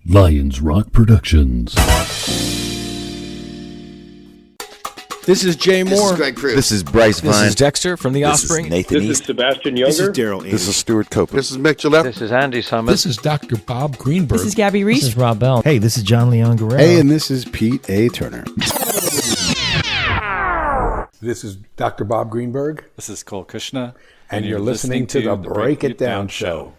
Lions Rock Productions. This is Jay Moore. This is Greg Cruz. This is Bryce Vine. This is Dexter from The Offspring. This is Nathan This East. is Sebastian Younger. This is Daryl Amy. This is Stuart Copeland. This is Mick Gillette. This is Andy Summers. This is Dr. Bob Greenberg. This is Gabby Reese. This is Rob Bell. Hey, this is Jon and Guerrero. Hey, and this is Pete A. Turner. This is Dr. Bob Greenberg. This is Cole Cuchna. And you're listening to the Break It Down Show.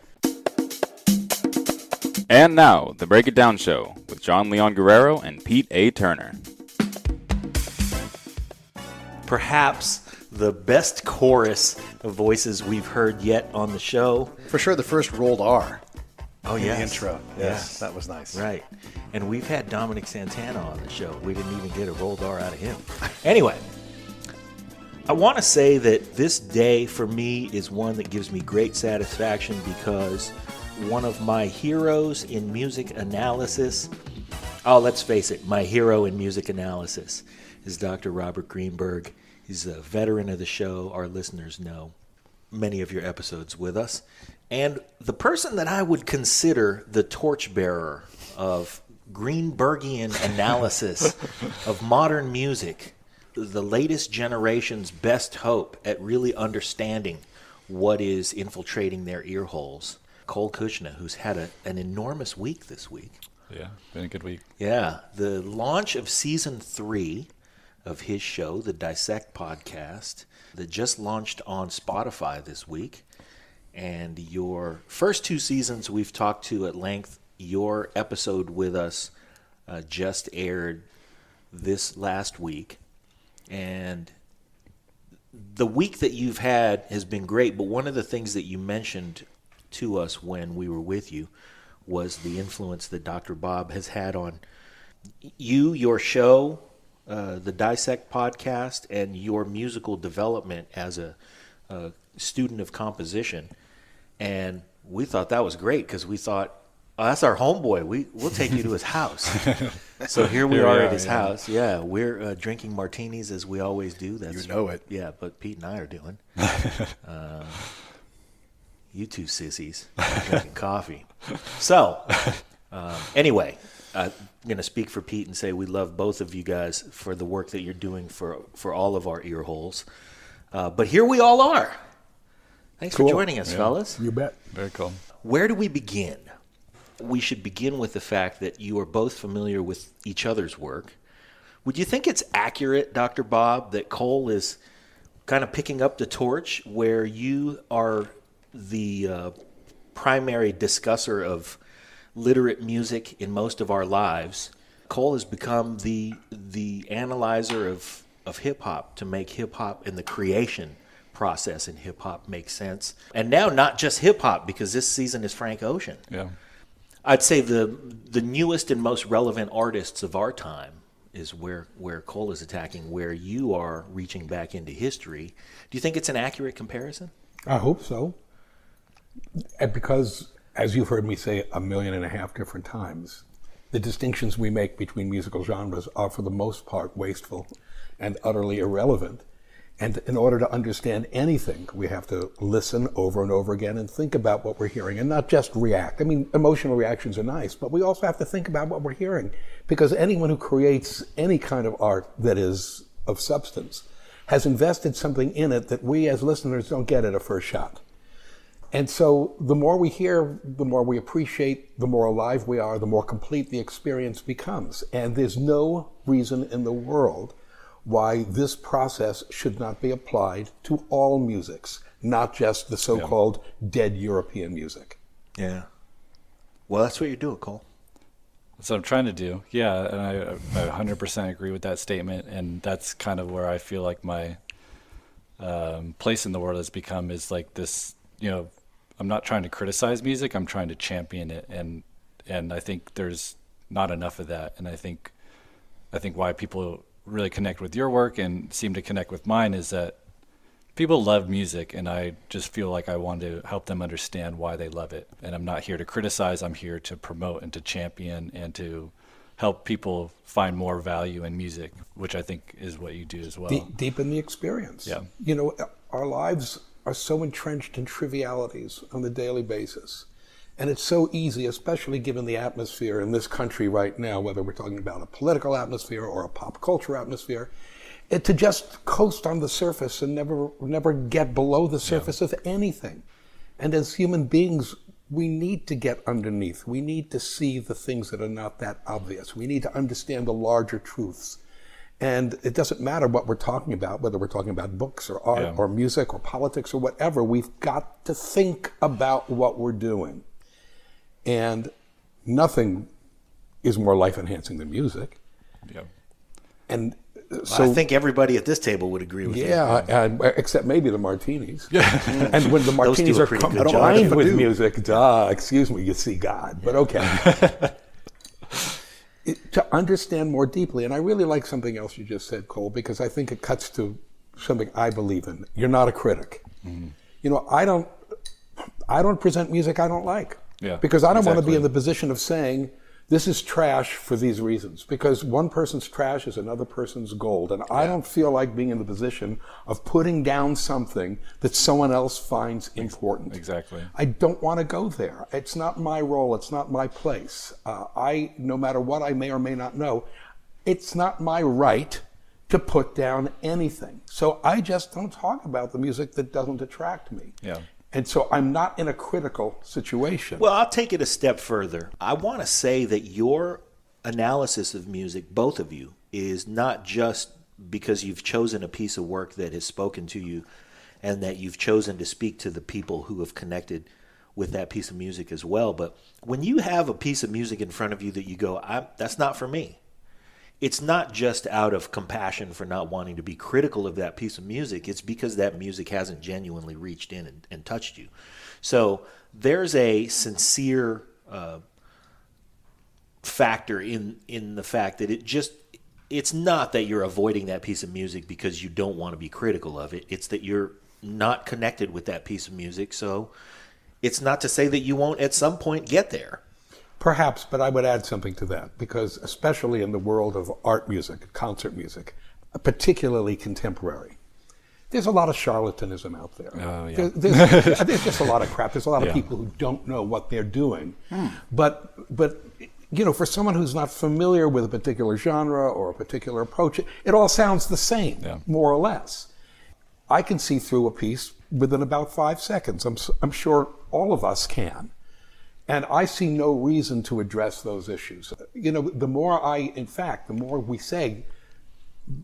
And now, the Break It Down Show with Jon Leon Guerrero and Pete A. Turner. Perhaps the best chorus of voices we've heard yet on the show. For sure, the first rolled R. Oh, in yes. the intro. Yes, that was nice. Right. And we've had Dominic Santana on the show. We didn't even get a rolled R out of him. Anyway, I want to say that this day for me is one that gives me great satisfaction because one of my heroes in music analysis, let's face it, my hero in music analysis is Dr. Robert Greenberg. He's a veteran of the show. Our listeners know many of your episodes with us. And the person that I would consider the torchbearer of Greenbergian analysis of modern music, the latest generation's best hope at really understanding what is infiltrating their ear holes, Cole Cuchna, who's had an enormous week this week. Yeah, been a good week. Yeah, the launch of Season 3 of his show, the Dissect podcast, that just launched on Spotify this week. And your first two seasons we've talked to at length. Your episode with us just aired this last week. And the week that you've had has been great, but one of the things that you mentioned to us when we were with you was the influence that Dr. Bob has had on you, your show, the Dissect podcast, and your musical development as a student of composition. And we thought that was great because we thought, that's our homeboy. We'll take you to his house. So here we are at his house. Yeah, we're drinking martinis as we always do. That's, you know it. Yeah, but Pete and I are doing. You two sissies drinking coffee. So, anyway, I'm going to speak for Pete and say we love both of you guys for the work that you're doing for all of our ear holes. But here we all are. Thanks for joining us, fellas. You bet. Very cool. Where do we begin? We should begin with the fact that you are both familiar with each other's work. Would you think it's accurate, Dr. Bob, that Cole is kind of picking up the torch where you are the primary discusser of literate music in most of our lives? Cole has become the analyzer of hip-hop to make hip-hop and the creation process in hip-hop make sense. And now not just hip-hop, because this season is Frank Ocean. Yeah. I'd say the newest and most relevant artists of our time is where Cole is attacking, where you are reaching back into history. Do you think it's an accurate comparison? I hope so. And because, as you've heard me say 1.5 million different times, the distinctions we make between musical genres are for the most part wasteful and utterly irrelevant. And in order to understand anything, we have to listen over and over again and think about what we're hearing and not just react. I mean, emotional reactions are nice, but we also have to think about what we're hearing, because anyone who creates any kind of art that is of substance has invested something in it that we as listeners don't get at a first shot. And so the more we hear, the more we appreciate, the more alive we are, the more complete the experience becomes. And there's no reason in the world why this process should not be applied to all musics, not just the so-called dead European music. Yeah. Well, that's what you're doing, Cole. That's what I'm trying to do. Yeah, and I 100% agree with that statement, and that's kind of where I feel like my place in the world has become is like this, I'm not trying to criticize music, I'm trying to champion it, and I think there's not enough of that, and I think why people really connect with your work and seem to connect with mine is that people love music, and I just feel like I want to help them understand why they love it. And I'm not here to criticize, I'm here to promote and to champion and to help people find more value in music, which I think is what you do as well. Deepen the experience. Yeah. Our lives are so entrenched in trivialities on a daily basis. And it's so easy, especially given the atmosphere in this country right now, whether we're talking about a political atmosphere or a pop culture atmosphere, to just coast on the surface and never get below the surface of anything. And as human beings, we need to get underneath. We need to see the things that are not that obvious. We need to understand the larger truths. And it doesn't matter what we're talking about, whether we're talking about books or art or music or politics or whatever. We've got to think about what we're doing. And nothing is more life-enhancing than music. Yeah. And so I think everybody at this table would agree with you. Yeah, except maybe the martinis. And when the martinis are combined with music, excuse me, you see God. But okay. To understand more deeply, and I really like something else you just said, Cole, because I think it cuts to something I believe in. You're not a critic. Mm-hmm. You know, I don't present music I don't like. Yeah, because I don't want to be in the position of saying, this is trash for these reasons, because one person's trash is another person's gold. And I don't feel like being in the position of putting down something that someone else finds important. Exactly. I don't want to go there. It's not my role. It's not my place. No matter what I may or may not know, it's not my right to put down anything. So I just don't talk about the music that doesn't attract me. Yeah. And so I'm not in a critical situation. Well, I'll take it a step further. I want to say that your analysis of music, both of you, is not just because you've chosen a piece of work that has spoken to you and that you've chosen to speak to the people who have connected with that piece of music as well. But when you have a piece of music in front of you that you go, that's not for me. It's not just out of compassion for not wanting to be critical of that piece of music. It's because that music hasn't genuinely reached in and touched you. So there's a sincere factor in the fact that it's not that you're avoiding that piece of music because you don't want to be critical of it. It's that you're not connected with that piece of music. So it's not to say that you won't at some point get there. Perhaps, but I would add something to that, because especially in the world of art music, concert music, particularly contemporary, there's a lot of charlatanism out there. Oh, yeah. There's just a lot of crap. There's a lot of people who don't know what they're doing. But you know, for someone who's not familiar with a particular genre or a particular approach, it all sounds the same, more or less. I can see through a piece within about 5 seconds. I'm sure all of us can. And I see no reason to address those issues. You know, the more we say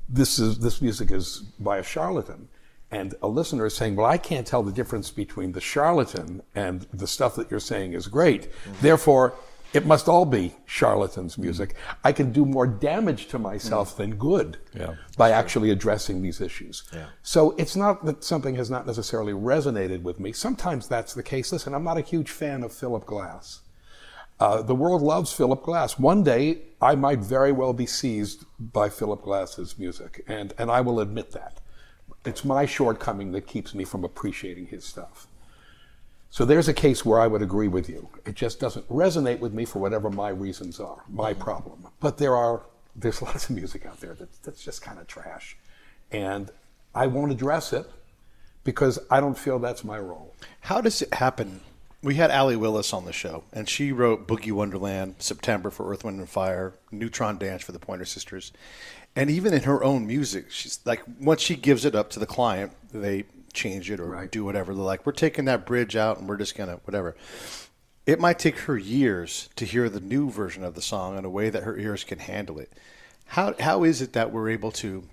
this music is by a charlatan, and a listener is saying, well, I can't tell the difference between the charlatan and the stuff that you're saying is great. Therefore, it must all be charlatans' music. I can do more damage to myself than good by actually addressing these issues. Yeah. So it's not that something has not necessarily resonated with me. Sometimes that's the case. Listen, I'm not a huge fan of Philip Glass. The world loves Philip Glass. One day, I might very well be seized by Philip Glass's music, and I will admit that. It's my shortcoming that keeps me from appreciating his stuff. So there's a case where I would agree with you. It just doesn't resonate with me for whatever my reasons are, my problem. But there's lots of music out there that's just kind of trash. And I won't address it because I don't feel that's my role. How does it happen? We had Allie Willis on the show, and she wrote Boogie Wonderland, September for Earth, Wind & Fire, Neutron Dance for the Pointer Sisters. And even in her own music, she's like, once she gives it up to the client, they change it or do whatever. They're like, we're taking that bridge out and we're just going to whatever. It might take her years to hear the new version of the song in a way that her ears can handle it. How is it that we're able to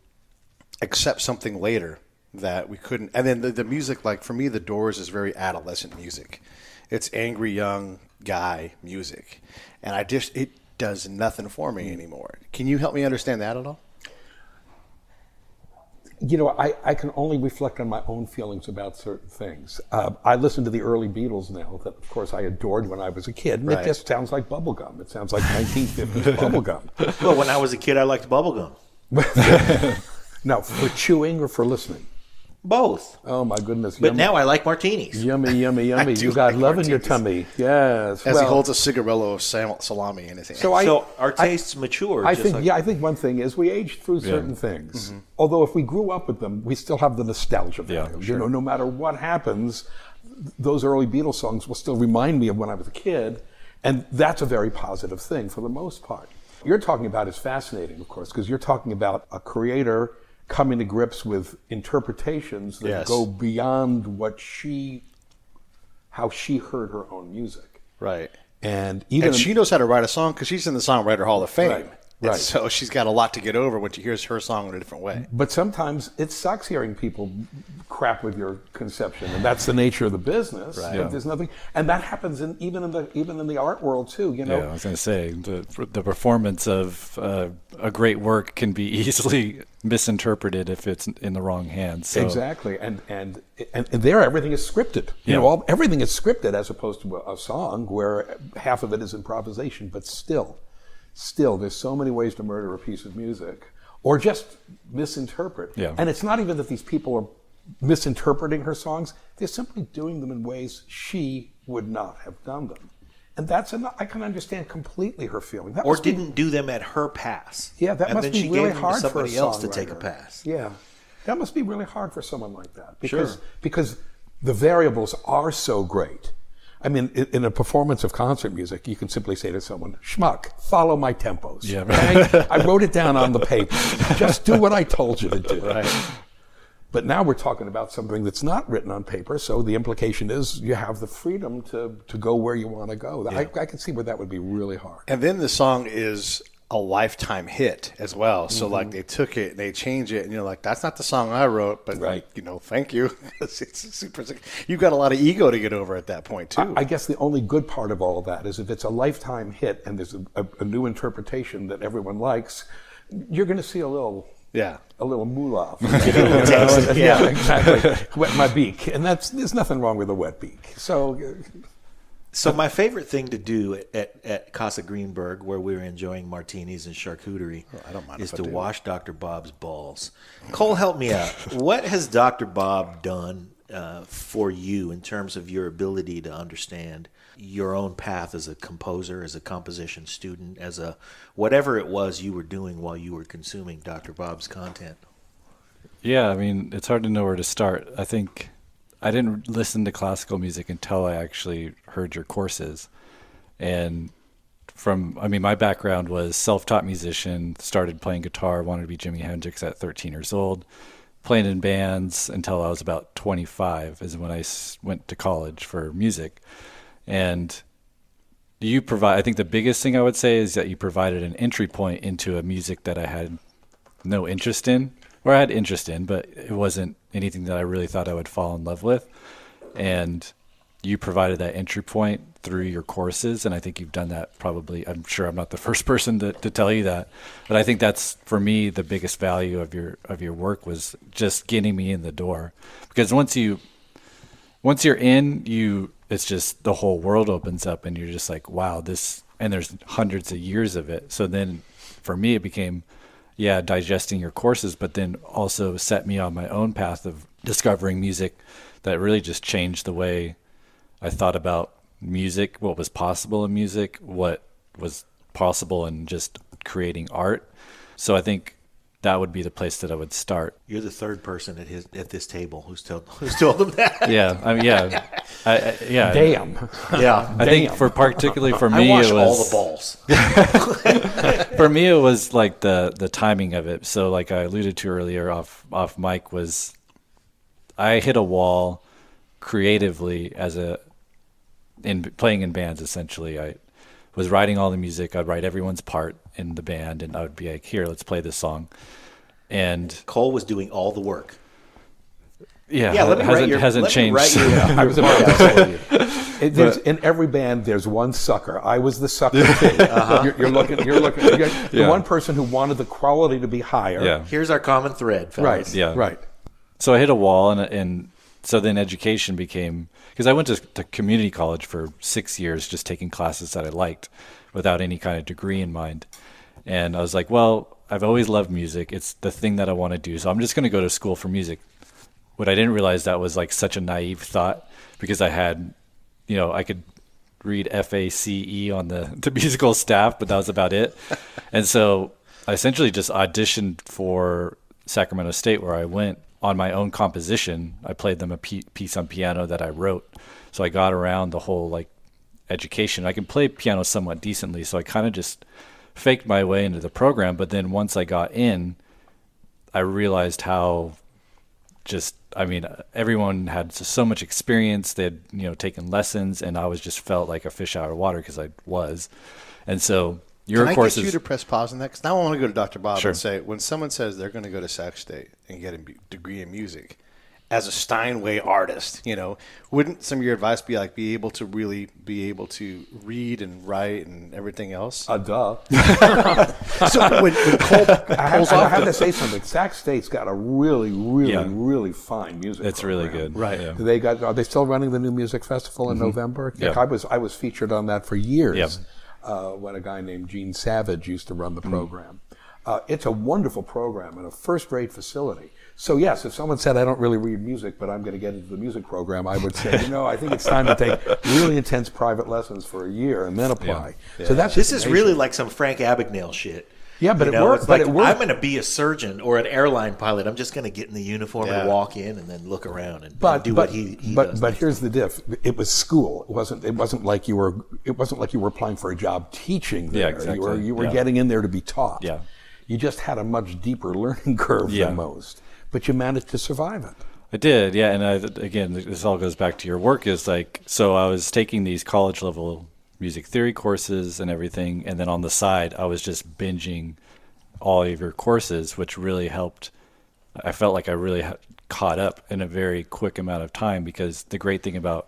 accept something later that we couldn't? And then the music, like for me, The Doors is very adolescent music. It's angry young guy music. And it does nothing for me anymore. Can you help me understand that at all? You know, I can only reflect on my own feelings about certain things. I listen to the early Beatles now that, of course, I adored when I was a kid, and it just sounds like bubblegum. It sounds like 1950s bubblegum. Well, when I was a kid, I liked bubblegum. Now, for chewing or for listening? Both. Oh, my goodness. But now I like martinis. Yummy, yummy, yummy. You got love in your tummy. Yes. As he holds a cigarello of salami in his hand. So our tastes mature. I think one thing is we age through certain things. Mm-hmm. Although if we grew up with them, we still have the nostalgia value. Sure. You know, no matter what happens, those early Beatles songs will still remind me of when I was a kid, and that's a very positive thing for the most part. You're talking about is fascinating, of course, because you're talking about a creator coming to grips with interpretations that go beyond how she heard her own music. Right. And she knows how to write a song because she's in the Songwriter Hall of Fame. Right. And so she's got a lot to get over when she hears her song in a different way. But sometimes it sucks hearing people crap with your conception, and that's the nature of the business. Right. But there's nothing, and that happens even in the art world too. You know. Yeah, I was going to say the performance of a great work can be easily misinterpreted if it's in the wrong hands. So. Exactly, and there everything is scripted. You know, everything is scripted as opposed to a song where half of it is improvisation. But still, there's so many ways to murder a piece of music or just misinterpret. Yeah. And it's not even that these people are misinterpreting her songs. They're simply doing them in ways she would not have done them. And that's enough. I can understand completely her feeling. Or didn't do them at her pass. Yeah, that must be really hard for somebody else to take a pass. Yeah. That must be really hard for someone like that. Because the variables are so great. I mean, in a performance of concert music, you can simply say to someone, schmuck, follow my tempos. Yeah, right? I wrote it down on the paper. Just do what I told you to do. Right. But now we're talking about something that's not written on paper, so the implication is you have the freedom to go where you want to go. Yeah. I can see where that would be really hard. And then the song is a lifetime hit as well. So like they took it and they changed it, and you're like, that's not the song I wrote, but like, thank you. It's super. You've got a lot of ego to get over at that point too. I guess the only good part of all of that is if it's a lifetime hit and there's a new interpretation that everyone likes, you're going to see a little moolah. Yeah, exactly. Wet my beak, and there's nothing wrong with a wet beak. So my favorite thing to do at Casa Greenberg, where we're enjoying martinis and charcuterie, is to wash Dr. Bob's balls. Cole, help me out. What has Dr. Bob done for you in terms of your ability to understand your own path as a composer, as a composition student, as a whatever it was you were doing while you were consuming Dr. Bob's content? Yeah, I mean, it's hard to know where to start. I think I didn't listen to classical music until I actually heard your courses. And my background was self-taught musician, started playing guitar, wanted to be Jimi Hendrix at 13 years old, playing in bands until I was about 25 is when I went to college for music. And I think the biggest thing I would say is that you provided an entry point into a music that I had no interest in, or I had interest in, but it wasn't anything that I really thought I would fall in love with. And you provided that entry point through your courses, and I think you've done that probably. I'm sure I'm not the first person to tell you that, but I think that's, for me, the biggest value of your work was just getting me in the door. Because once you're in, it's just the whole world opens up, and you're just like, wow, this, and there's hundreds of years of it. So then for me, it became, digesting your courses, but then also set me on my own path of discovering music that really just changed the way I thought about music, what was possible in music, what was possible in just creating art. So I think that would be the place that I would start. You're the third person at this table who's told them that. Yeah, I mean, yeah. Damn. Yeah. I think particularly for me, I wash it was all the balls. For me, it was like the timing of it. So like I alluded to earlier off mic, was I hit a wall creatively in playing in bands. Essentially, I was writing all the music. I'd write everyone's part in the band, and I would be like, here, let's play this song. And Cole was doing all the work. Yeah, hasn't changed. I was about to tell you. In every band, there's one sucker. I was the sucker too. You're looking. The one person who wanted the quality to be higher. Yeah. Here's our common thread, fellas. Right. Yeah. Right. So I hit a wall, and so then education became, because I went to community college for 6 years, just taking classes that I liked, without any kind of degree in mind. And I was like, well, I've always loved music. It's the thing that I want to do. So I'm just going to go to school for music. What I didn't realize, that was like such a naive thought, because I had, I could read FACE on the musical staff, but that was about it. And so I essentially just auditioned for Sacramento State, where I went on my own composition. I played them a piece on piano that I wrote. So I got around the whole like education. I can play piano somewhat decently, so I kind of just faked my way into the program. But then once I got in, I realized how everyone had so much experience. They had, taken lessons, and I just felt like a fish out of water because I was. And so your Can I courses. get you to press pause on that? Because now I want to go to Dr. Bob Sure. and say, when someone says they're going to go to Sac State and get a degree in music, as a Steinway artist, wouldn't some of your advice be like be able to read and write and everything else? Duh. So when Cole pulls I off have to say something. Sac State's got a really, really, Yeah. really fine music It's really program. good. Right. Yeah. Are they still running the new music festival in November? Yeah. I was featured on that for years. Yeah. When a guy named Gene Savage used to run the program. It's a wonderful program and a first-rate facility. So yes, if someone said, I don't really read music, but I'm going to get into the music program, I would say, I think it's time to take really intense private lessons for a year and then apply. Yeah. So that's This is really like some Frank Abagnale shit. Yeah, but You it know, worked. it's But like, it worked. I'm going to be a surgeon or an airline pilot. I'm just going to get in the uniform Yeah. and walk in and then look around and But do what he does. But here's the diff. It was school. It wasn't like you were applying for a job teaching there. Yeah, exactly. You were Yeah. getting in there to be taught. Yeah. You just had a much deeper learning curve Yeah. than most, but you managed to survive it. I did, yeah. And again, this all goes back to your work. Is like, so I was taking these college level music theory courses and everything, and then on the side, I was just binging all of your courses, which really helped. I felt like I really caught up in a very quick amount of time, because the great thing about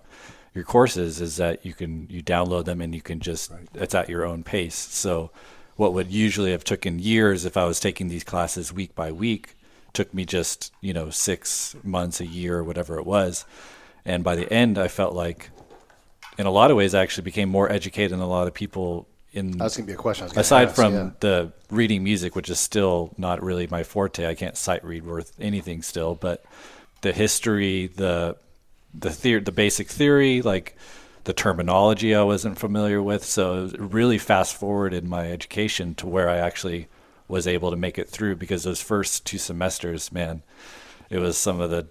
your courses is that you download them and you can just, it's at your own pace. So what would usually have taken years if I was taking these classes week by week took me just, 6 months, a year, whatever it was. And by the end, I felt like in a lot of ways I actually became more educated than a lot of people in. That's going to be a question I was gonna Aside ask, from yeah. the reading music, which is still not really my forte. I can't sight read worth anything still, but the history, the basic theory, like the terminology I wasn't familiar with. So it really fast forwarded my education to where I actually was able to make it through, because those first 2 semesters, man, it was some of the,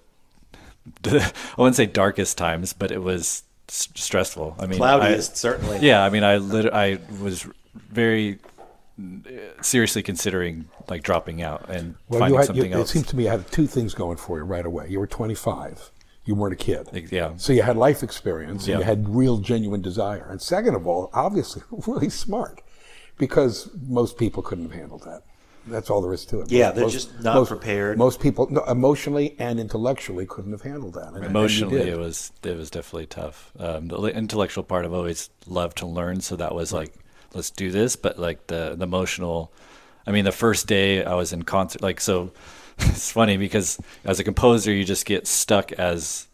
I wouldn't say darkest times, but it was stressful. I mean, Cloudiest, certainly. Yeah, I mean, I was very seriously considering like dropping out and finding something else. It seems to me you had 2 things going for you right away. You were 25. You weren't a kid. Yeah. So you had life experience, and Yeah. you had real, genuine desire. And second of all, obviously, really smart, because most people couldn't have handled that. That's all there is to it. Yeah, they're just not prepared. Most people, emotionally and intellectually, couldn't have handled that. And Emotionally, you did. it was definitely tough. The intellectual part I've always loved to learn, so that was like, let's do this. But like the emotional, I mean, the first day I was in concert, like, so it's funny because as a composer, you just get stuck as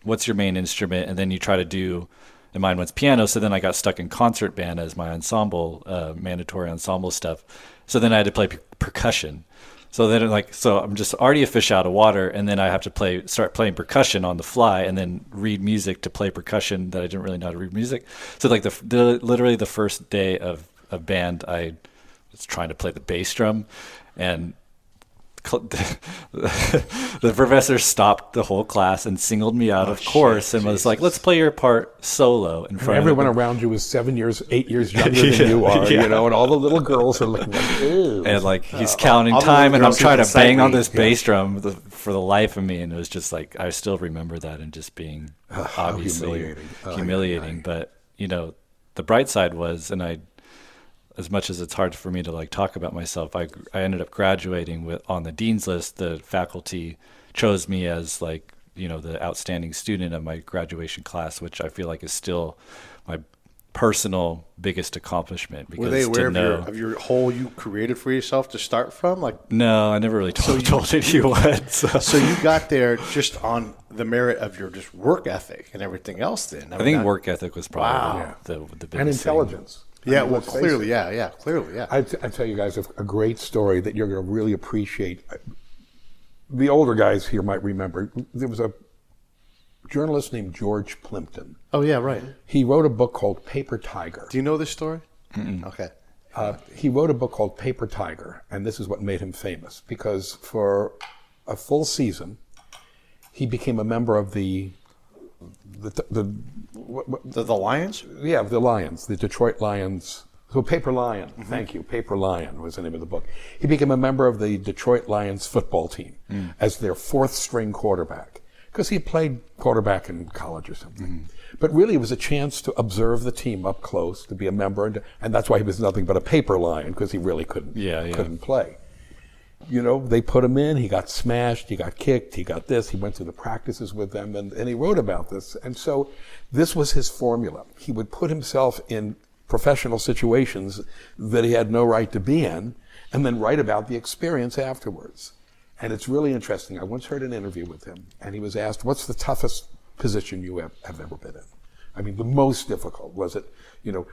what's your main instrument, and then you try to do. And mine was piano, so then I got stuck in concert band as my ensemble, mandatory ensemble stuff. So then I had to play percussion. So then, so I'm just already a fish out of water, and then I have to start playing percussion on the fly, and then read music to play percussion that I didn't really know how to read music. So like literally the first day of band, I was trying to play the bass drum, and the professor stopped the whole class and singled me out of course and was like, let's play your part solo in front Everyone of around you was 7 years, 8 years younger than you are, and all the little girls are looking like, ew. and like he's counting all the time, and I'm girls who trying can to bang on sight this bass drum for the life of me, and it was just like I still remember that and just being obviously humiliating. But the bright side was, and I, as much as it's hard for me to like talk about myself, I ended up graduating on the dean's list. The faculty chose me as like the outstanding student of my graduation class, which I feel like is still my personal biggest accomplishment. Because Were they aware of your whole you created for yourself to start from? Like, no, I never really told anyone. so you got there just on the merit of your just work ethic and everything else. Then I think work ethic was probably the biggest and intelligence. Yeah, I mean, well, let's face clearly, it. clearly, yeah. I tell you guys a great story that you're going to really appreciate. The older guys here might remember. There was a journalist named George Plimpton. Oh, yeah, right. He wrote a book called Paper Tiger. Do you know this story? Okay. He wrote a book called Paper Tiger, and this is what made him famous, because for a full season, he became a member of the Lions? Yeah, the Lions, the Detroit Lions. So Paper Lion, thank you. Paper Lion was the name of the book. He became a member of the Detroit Lions football team as their fourth string quarterback, because he had played quarterback in college or something. But really, it was a chance to observe the team up close, to be a member, and that's why he was nothing but a paper lion, because he really couldn't play. You know, they put him in, he got smashed, he got kicked, he got this, he went through the practices with them, and he wrote about this. And so this was his formula. He would put himself in professional situations that he had no right to be in, and then write about the experience afterwards. And it's really interesting. I once heard an interview with him, and he was asked, what's the toughest position you have ever been in? I mean, the most difficult. Was it, you know,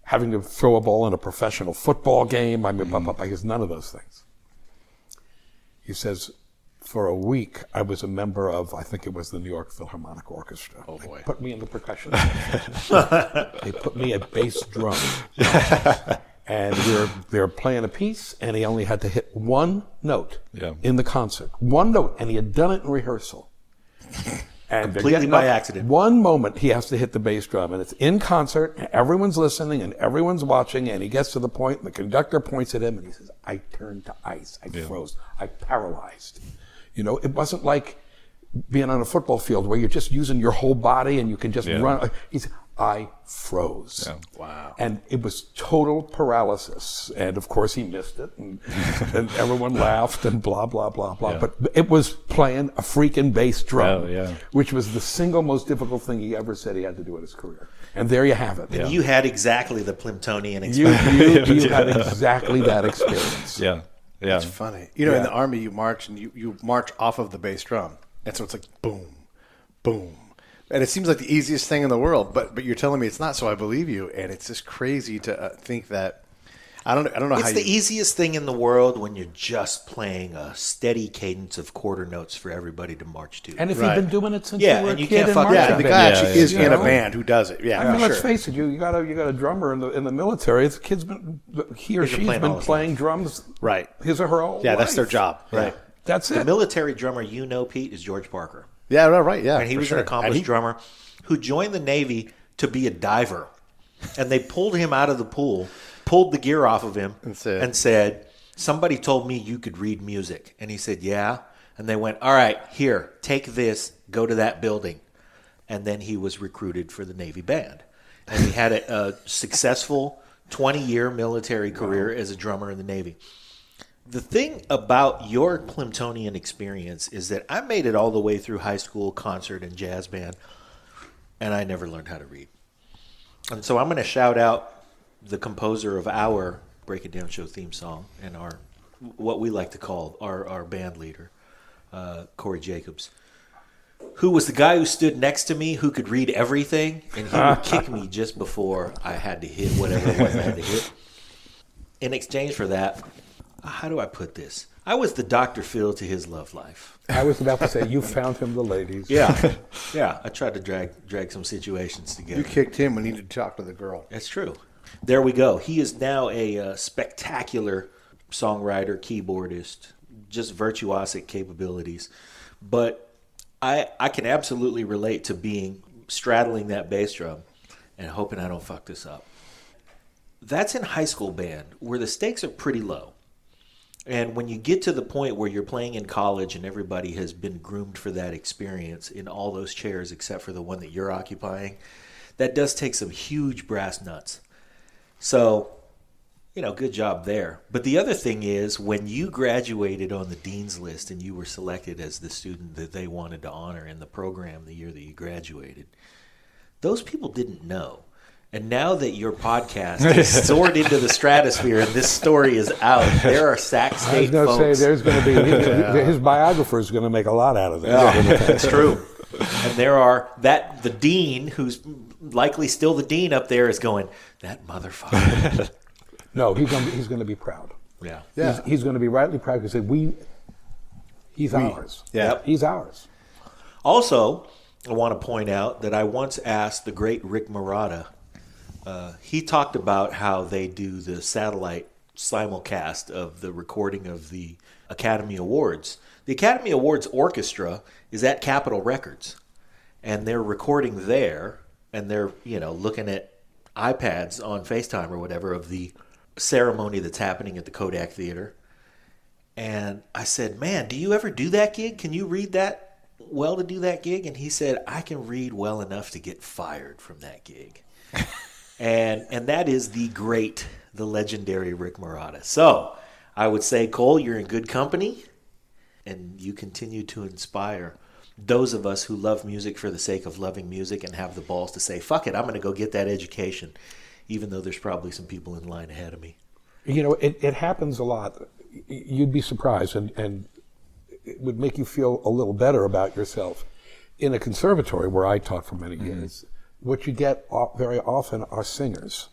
having to throw a ball in a professional football game? I mean, I guess none of those things. He says, for a week, I was a member of, I think it was the New York Philharmonic Orchestra. Oh, boy. They put me in the percussion section. They put me at bass drum. And they're playing a piece, and he only had to hit one note in the concert. One note, and he had done it in rehearsal. And completely by accident. One moment he has to hit the bass drum, and it's in concert, and everyone's listening, and everyone's watching, and he gets to the point, and the conductor points at him, and he says, I turned to ice. I froze. I paralyzed. You know, it wasn't like being on a football field where you're just using your whole body and you can just run. He said, I froze. Yeah. Wow. And it was total paralysis. And of course he missed it, and everyone laughed and blah, blah, blah, blah. Yeah. But it was playing a freaking bass drum, which was the single most difficult thing he ever said he had to do in his career. And there you have it. And you had exactly the Plimptonian experience. You had exactly that experience. Yeah. Yeah. It's funny. You know, in the Army, you march, and you march off of the bass drum. And so it's like boom, boom. And it seems like the easiest thing in the world, but you're telling me it's not, so I believe you. And it's just crazy to think that. I don't know it's how the easiest thing in the world when you're just playing a steady cadence of quarter notes for everybody to march to. And if you've been doing it since you were a you kid can't fuck the guy actually is in a band who does it. Yeah, I mean, let's face it. You got a drummer in the military. The kid's he or she's been playing drums, right? His or her whole life. That's their job, right? That's it. The military drummer, Pete, is George Parker. Yeah, right. Yeah, and he was an accomplished drummer who joined the Navy to be a diver, and they pulled him out of the pool, pulled the gear off of him, and said, somebody told me you could read music. And he said, yeah. And they went, all right, here, take this, go to that building. And then he was recruited for the Navy band. And he had a successful 20-year military career as a drummer in the Navy. The thing about your Plimptonian experience is that I made it all the way through high school, concert, and jazz band, and I never learned how to read. And so I'm going to shout out the composer of our Break It Down Show theme song and our what we like to call our band leader, Corey Jacobs, who was the guy who stood next to me who could read everything, and he would kick me just before I had to hit whatever it was I had to hit. In exchange for that, how do I put this? I was the Dr. Phil to his love life. I was about to say, you found him the ladies. Yeah. I tried to drag some situations together. You kicked him when he needed to talk to the girl. That's true. There we go. He is now a spectacular songwriter, keyboardist, just virtuosic capabilities. But I can absolutely relate to straddling that bass drum and hoping I don't fuck this up. That's in high school band where the stakes are pretty low. And when you get to the point where you're playing in college and everybody has been groomed for that experience in all those chairs except for the one that you're occupying, that does take some huge brass nuts. So, good job there. But the other thing is, when you graduated on the dean's list and you were selected as the student that they wanted to honor in the program the year that you graduated, those people didn't know. And now that your podcast has soared into the stratosphere and this story is out, there are Sac State folks. I was going to say, there's going to be, his biographer is going to make a lot out of this. Yeah, that's true. And there are, the dean, who's likely still the dean up there, is going, that motherfucker. No, he's going to be proud. Yeah. He's going to be rightly proud because he's ours. Yeah. He's ours. Also, I want to point out that I once asked the great Rick Marotta. He talked about how they do the satellite simulcast of the recording of the Academy Awards. The Academy Awards Orchestra is at Capitol Records, and they're recording there, and they're, looking at iPads on FaceTime or whatever of the ceremony that's happening at the Kodak Theater. And I said, man, do you ever do that gig? Can you read that well to do that gig? And he said, I can read well enough to get fired from that gig. and that is the legendary Rick Marotta. So I would say, Cole, you're in good company, and you continue to inspire those of us who love music for the sake of loving music and have the balls to say, fuck it, I'm going to go get that education, even though there's probably some people in line ahead of me. It happens a lot. You'd be surprised, and it would make you feel a little better about yourself. In a conservatory where I taught for many years, what you get very often are singers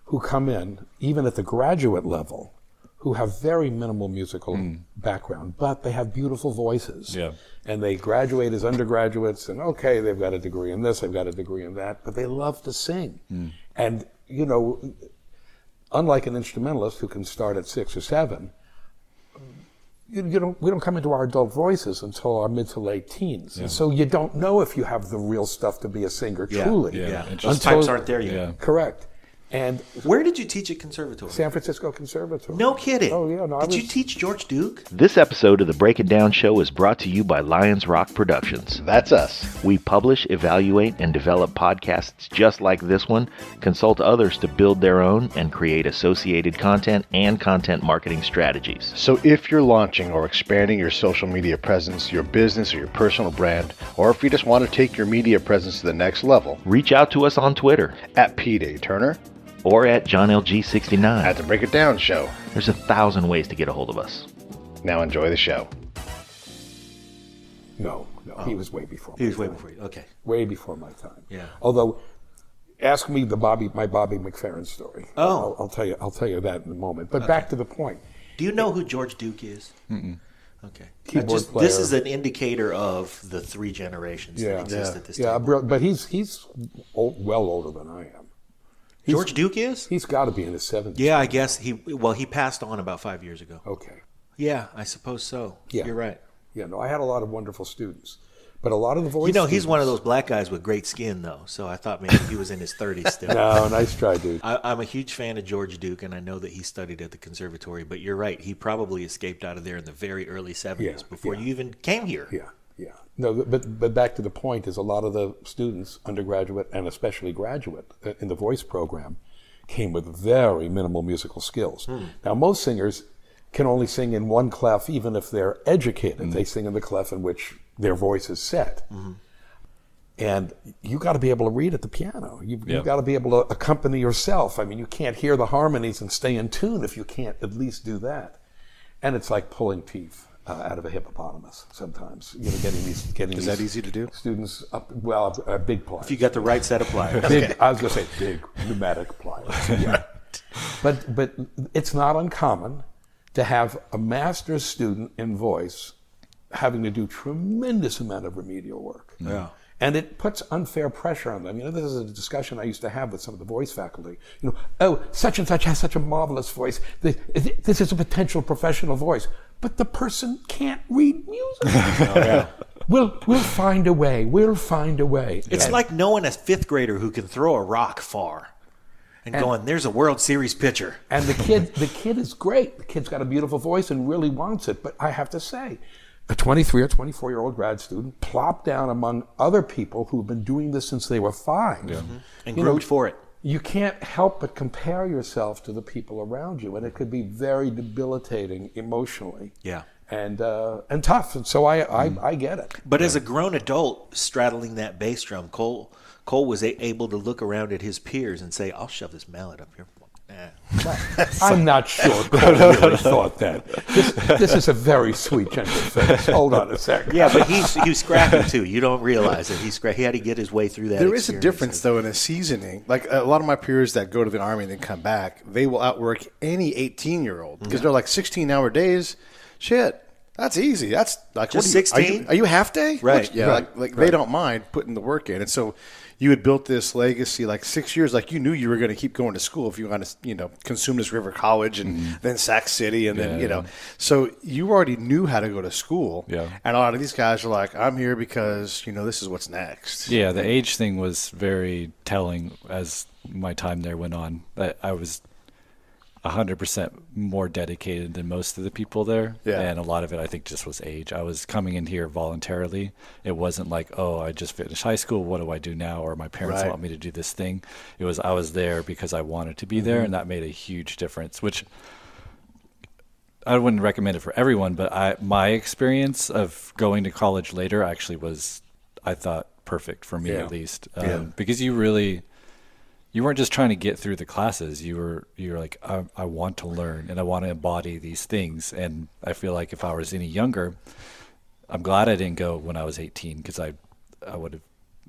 who come in, even at the graduate level, who have very minimal musical background, but they have beautiful voices. Yeah. And they graduate as undergraduates, and okay, they've got a degree in this, they've got a degree in that, but they love to sing. And, unlike an instrumentalist who can start at 6 or 7, we don't come into our adult voices until our mid to late teens. Yeah. And so you don't know if you have the real stuff to be a singer, truly. Yeah. Those types aren't there yet. Yeah. Correct. And where did you teach at conservatory? San Francisco Conservatory. No kidding. Oh, yeah. No, did you teach George Duke? This episode of the Break It Down Show is brought to you by Lions Rock Productions. That's us. We publish, evaluate, and develop podcasts just like this one, consult others to build their own, and create associated content and content marketing strategies. So if you're launching or expanding your social media presence, your business, or your personal brand, or if you just want to take your media presence to the next level, reach out to us on Twitter at Pete A. Turner or at JohnLG69 at the Break It Down Show. There's 1,000 ways to get a hold of us. Now enjoy the show. No, he was way before. He was way before you. Okay, way before my time. Yeah. Although, ask me my Bobby McFerrin story. Oh, I'll tell you that in a moment. But back to the point. Do you know who George Duke is? Mm-mm. Okay. Keyboard player. This is an indicator of the 3 generations that exist at this time. Yeah, but he's well older than I am. George Duke is? He's got to be in his 70s. Yeah, I guess he passed on about 5 years ago. Okay. Yeah, I suppose so. Yeah. You're right. Yeah, no, I had a lot of wonderful students. But a lot of the voice he's one of those black guys with great skin, though, so I thought maybe he was in his 30s still. No, nice try, dude. I'm a huge fan of George Duke, and I know that he studied at the conservatory, but you're right. He probably escaped out of there in the very early 70s before you even came here. Yeah. No, but back to the point is a lot of the students, undergraduate and especially graduate in the voice program, came with very minimal musical skills. Now, most singers can only sing in one clef, even if they're educated. They sing in the clef in which their voice is set. And you got to be able to read at the piano. You've got to be able to accompany yourself. I mean, you can't hear the harmonies and stay in tune if you can't at least do that. And it's like pulling teeth out of a hippopotamus sometimes. Getting Is that easy to do? Students up, a big pliers. If you got the right set of pliers. I was going to say big pneumatic pliers. Yeah. But it's not uncommon to have a master's student in voice having to do tremendous amount of remedial work. Yeah. And it puts unfair pressure on them. This is a discussion I used to have with some of the voice faculty. Such and such has such a marvelous voice. This is a potential professional voice. But the person can't read music. We'll find a way. We'll find a way. It's like knowing a 5th grader who can throw a rock far and going, there's a World Series pitcher. And the kid is great. The kid's got a beautiful voice and really wants it. But I have to say, a 23 or 24-year-old grad student plopped down among other people who've been doing this since they were 5. And groomed for it. You can't help but compare yourself to the people around you, and it could be very debilitating emotionally. Yeah. And tough. And so I get it. But as a grown adult straddling that bass drum, Cole was able to look around at his peers and say, I'll shove this mallet up here. I'm not sure Cole really thought that. This is a very sweet, gentle face. Hold on a second. Yeah, but he's scrappy too. You don't realize it. He had to get his way through that. There is a difference, though, in a seasoning. Like a lot of my peers that go to the Army and then come back, they will outwork any 18-year-old because they're like 16-hour days. Shit. That's easy. That's like Just what 16? Are you half day? Right. Yeah. Right. Like they don't mind putting the work in, and so you had built this legacy like 6 years. Like you knew you were going to keep going to school if you want to, Consumnes River College and then Sac City, and then so you already knew how to go to school. Yeah. And a lot of these guys are like, I'm here because this is what's next. Yeah, the age thing was very telling as my time there went on. I was 100% more dedicated than most of the people there. Yeah. And a lot of it, I think, just was age. I was coming in here voluntarily. It wasn't like, oh, I just finished high school. What do I do now? Or my parents want me to do this thing. It was, I was there because I wanted to be there. And that made a huge difference, which I wouldn't recommend it for everyone. But my experience of going to college later actually was, I thought, perfect for me at least. Because you weren't just trying to get through the classes. You were like, I want to learn and I want to embody these things. And I feel like if I was any younger, I'm glad I didn't go when I was 18 because it wouldn't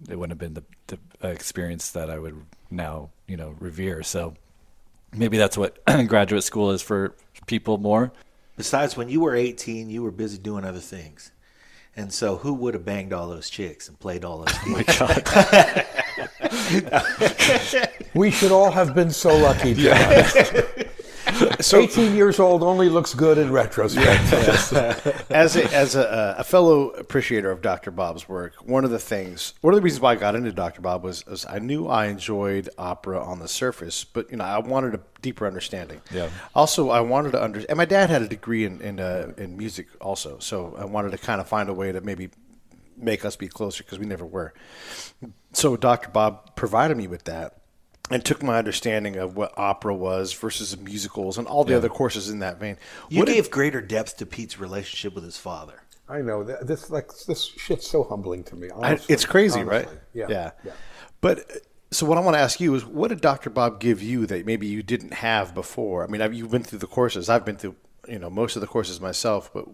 have been the experience that I would now, revere. So maybe that's what graduate school is for people more. Besides, when you were 18, you were busy doing other things. And so who would have banged all those chicks and played all those games? Oh my God. We should all have been so lucky, John. So 18 years old only looks good in retrospect. As a fellow appreciator of Dr. Bob's work, one of the reasons why I got into Dr. Bob was I knew I enjoyed opera on the surface, but I wanted a deeper understanding. Yeah. Also, I wanted to understand, and my dad had a degree in music also, so I wanted to kind of find a way to maybe make us be closer because we never were. So Dr. Bob provided me with that. And took my understanding of what opera was versus musicals and all the other courses in that vein. You gave greater depth to Pete's relationship with his father. I know this shit's so humbling to me. Honestly, it's crazy, honestly. right? Yeah. But so what I want to ask you is, what did Dr. Bob give you that maybe you didn't have before? I mean, you've been through the courses. I've been through most of the courses myself. But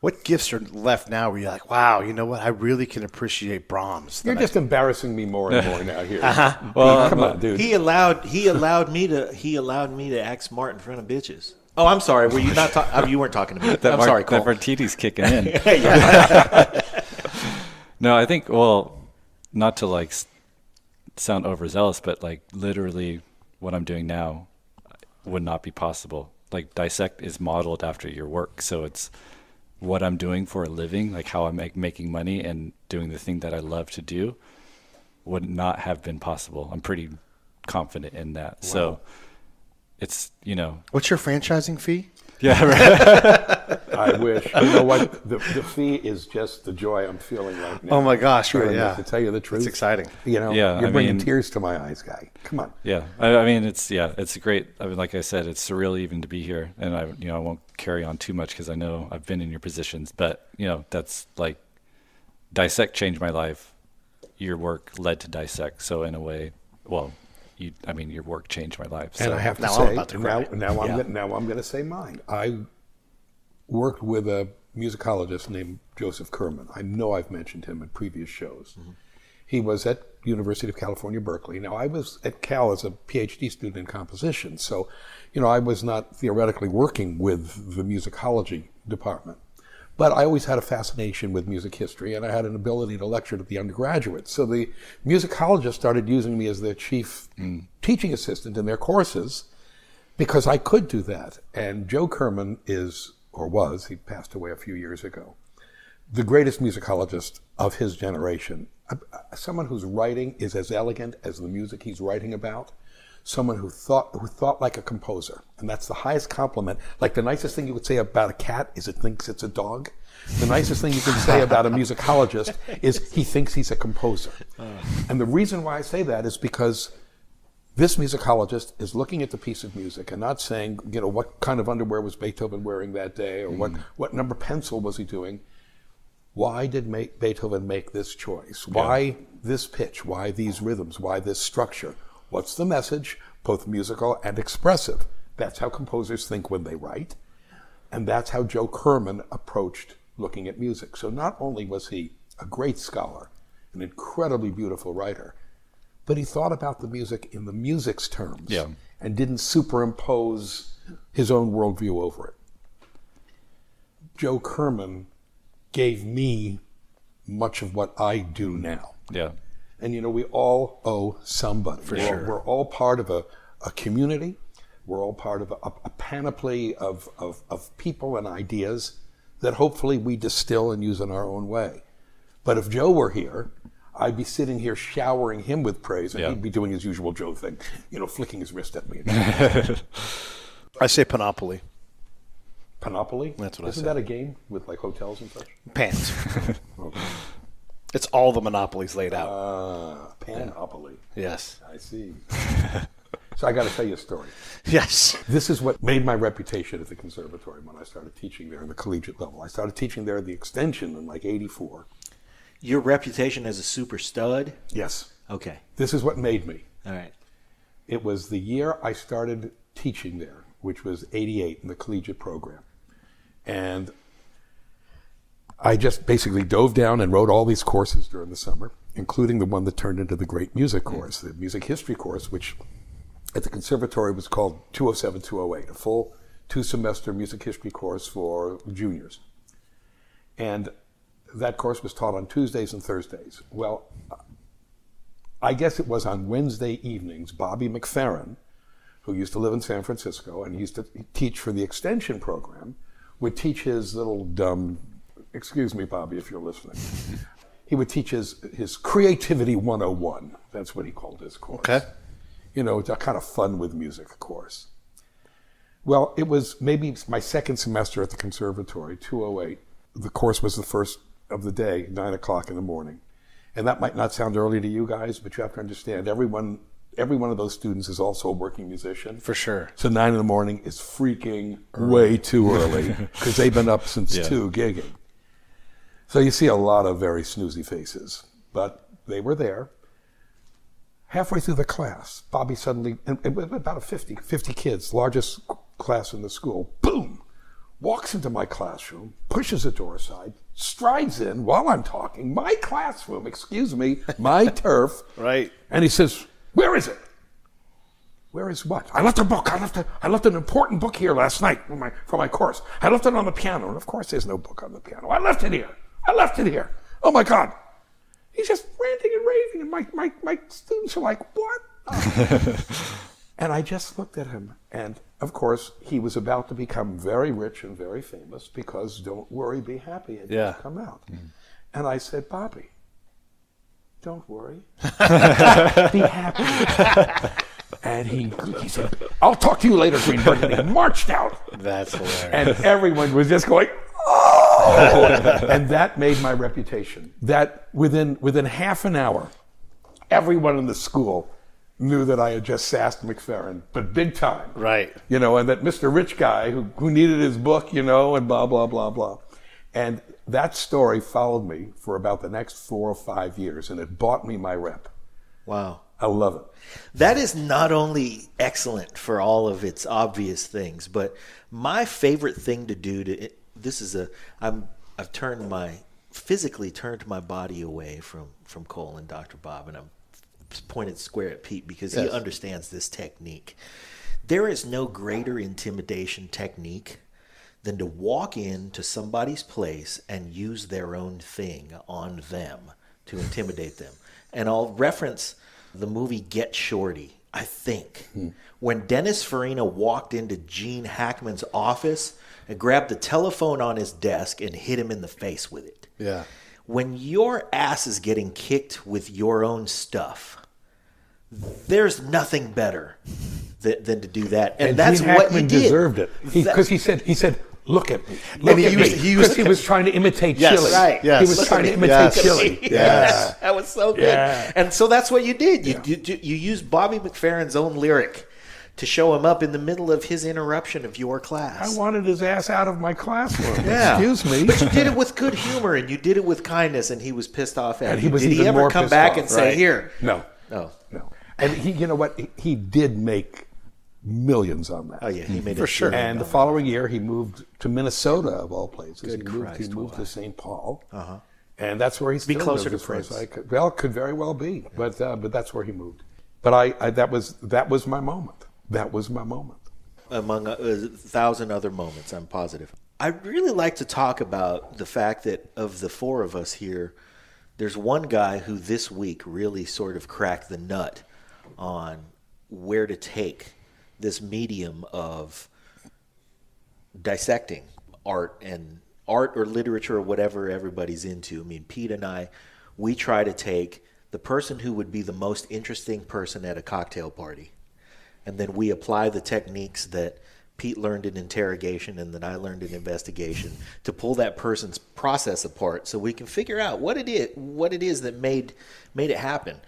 what gifts are left now where you're like, wow, you know what? I really can appreciate Brahms. You're just embarrassing me more and more now here. Well, come on, dude. He allowed me to act smart in front of bitches. Oh, I'm sorry. Were you not talking? You weren't talking to me. I'm sorry, Cole. That Martini's kicking in. Yeah. No, I think, not to sound overzealous, but literally what I'm doing now would not be possible. Dissect is modeled after your work, so it's what I'm doing for a living, how I'm making money and doing the thing that I love to do would not have been possible. I'm pretty confident in that. Wow. So it's, What's your franchising fee? Yeah, right. I wish. You know what? The fee is just the joy I'm feeling right now. Oh my gosh, right, yeah. To tell you the truth. It's exciting. You're bringing tears to my eyes, guy. Come on. Yeah. I mean, it's great. I mean, like I said, it's surreal even to be here. And I won't carry on too much because I know I've been in your positions, but that's Dissect changed my life. Your work led to Dissect. So in a way, your work changed my life. So. And I have to say, now I'm going to say mine. I worked with a musicologist named Joseph Kerman. I know I've mentioned him in previous shows. Mm-hmm. He was at University of California, Berkeley. Now, I was at Cal as a PhD student in composition, so, I was not theoretically working with the musicology department. But I always had a fascination with music history, and I had an ability to lecture to the undergraduates. So the musicologist started using me as their chief teaching assistant in their courses because I could do that. And Joe Kerman was, he passed away a few years ago, the greatest musicologist of his generation. Someone whose writing is as elegant as the music he's writing about. Someone who thought like a composer. And that's the highest compliment. The nicest thing you would say about a cat is it thinks it's a dog. The nicest thing you can say about a musicologist is he thinks he's a composer. And the reason why I say that is because this musicologist is looking at the piece of music and not saying, what kind of underwear was Beethoven wearing that day, or what number pencil was he doing. Why did Beethoven make this choice? Why this pitch? Why these rhythms? Why this structure? What's the message, both musical and expressive? That's how composers think when they write. And that's how Joe Kerman approached looking at music. So not only was he a great scholar, an incredibly beautiful writer, but he thought about the music in the music's terms and didn't superimpose his own worldview over it. Joe Kerman gave me much of what I do now. Yeah. And, we all owe somebody. For sure. We're all part of a community. We're all part of a panoply of people and ideas that hopefully we distill and use in our own way. But if Joe were here, I'd be sitting here showering him with praise, and he'd be doing his usual Joe thing, flicking his wrist at me. I say Panoply. Panoply? That's what I Isn't say. that a game with like hotels and such? Pants. Okay. It's all the monopolies laid out. Panopoly. Yes. I see. So I got to tell you a story. Yes. This is what made my reputation at the conservatory when I started teaching there in the collegiate level. I started teaching there at the extension in like 84. Your reputation as a super stud? Yes. Okay. This is what made me. All right. It was the year I started teaching there, which was 88 in the collegiate program. And I just basically dove down and wrote all these courses during the summer, including the one that turned into the great music course, the music history course, which at the conservatory was called 207-208, a full 2-semester music history course for juniors. And that course was taught on Tuesdays and Thursdays. Well, I guess it was on Wednesday evenings, Bobby McFerrin, who used to live in San Francisco and used to teach for the extension program, would teach his little dumb, excuse me, Bobby, if you're listening. He would teach his Creativity 101. That's what he called his course. Okay. It's a kind of fun with music course. Well, it was maybe my second semester at the conservatory, 208. The course was the first of the day, 9 o'clock in the morning. And that might not sound early to you guys, but you have to understand, every one of those students is also a working musician. For sure. So 9 in the morning is freaking way too early because they've been up since 2 gigging. So you see a lot of very snoozy faces, but they were there. Halfway through the class, Bobby suddenly, and it was about 50 kids, largest class in the school, boom, walks into my classroom, pushes the door aside, strides in while I'm talking, my classroom, excuse me, my turf. Right. And he says, "Where is it?" "Where is what?" "I left a book. I left an important book here last night for my course. I left it on the piano." And of course there's no book on the piano. "I left it here. Oh my God." He's just ranting and raving, and my students are like, "What?" And I just looked at him, and of course he was about to become very rich and very famous because "Don't Worry, Be Happy" had just come out. And I said, "Bobby, don't worry, be happy." And he said, "I'll talk to you later, Greenberg." And he marched out. That's hilarious. And everyone was just going, "Oh!" And that made my reputation. That within half an hour, everyone in the school knew that I had just sassed McFerrin, but big time. Right. And that Mr. Rich guy who needed his book, and blah, blah, blah, blah. And that story followed me for about the next 4 or 5 years, and it bought me my rep. Wow. I love it. That is not only excellent for all of its obvious things, but my favorite thing to do I've physically turned my body away from Cole and Dr. Bob, and I'm pointed square at Pete because he understands this technique. There is no greater intimidation technique than to walk into somebody's place and use their own thing on them to intimidate them. And I'll reference the movie Get Shorty, I think. When Dennis Farina walked into Gene Hackman's office and grabbed the telephone on his desk and hit him in the face with it. Yeah. When your ass is getting kicked with your own stuff, there's nothing better than to do that. And that's Gene what Hackman you did. deserved it. Because he said, "Look at me." He was trying to imitate Chili. Right. He was trying to imitate Chili. Yes. That was so good. Yeah. And so that's what you did. You used Bobby McFerrin's own lyric to show him up in the middle of his interruption of your class. I wanted his ass out of my classroom. Yeah. Excuse me. But you did it with good humor, and you did it with kindness, and he was pissed off at And you. he was Did he even ever more come pissed back off. and say, "Here"? No. No. And you know what? He did make millions on that. Oh, yeah, he made For sure. And the following year, he moved to Minnesota, of all places. Good He Christ, moved boy. to St. Paul. And that's where he's Be closer to as far as Prince. I could. Well, could very well be, but that's where he moved. But that was my moment. That was my moment. Among 1,000 other moments, I'm positive. I'd really like to talk about the fact that of the four of us here, there's one guy who this week really sort of cracked the nut on where to take this medium of dissecting art or literature or whatever everybody's into. I mean, Pete and I, we try to take the person who would be the most interesting person at a cocktail party, and then we apply the techniques that Pete learned in interrogation and that I learned in investigation to pull that person's process apart so we can figure out what it is that made it happen.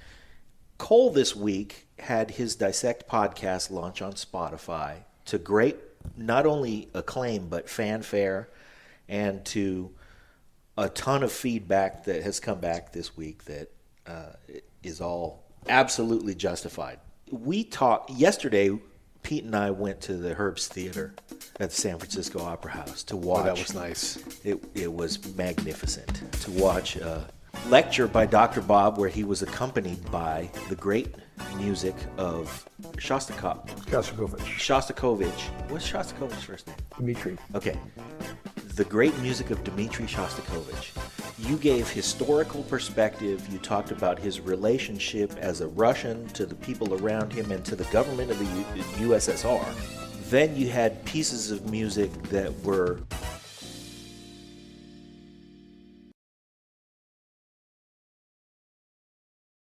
Cole this week had his Dissect podcast launch on Spotify to great, not only acclaim, but fanfare, and to a ton of feedback that has come back this week that is all absolutely justified. We talked yesterday. Pete and I went to the Herbst Theater at the San Francisco Opera House to watch. Oh, that was nice. It was magnificent to watch a lecture by Dr. Bob where he was accompanied by the great music of Shostakovich. What's Shostakovich's first name? Dmitri. Okay. The great music of Dmitri Shostakovich. You gave historical perspective. You talked about his relationship as a Russian to the people around him and to the government of the USSR. Then you had pieces of music that were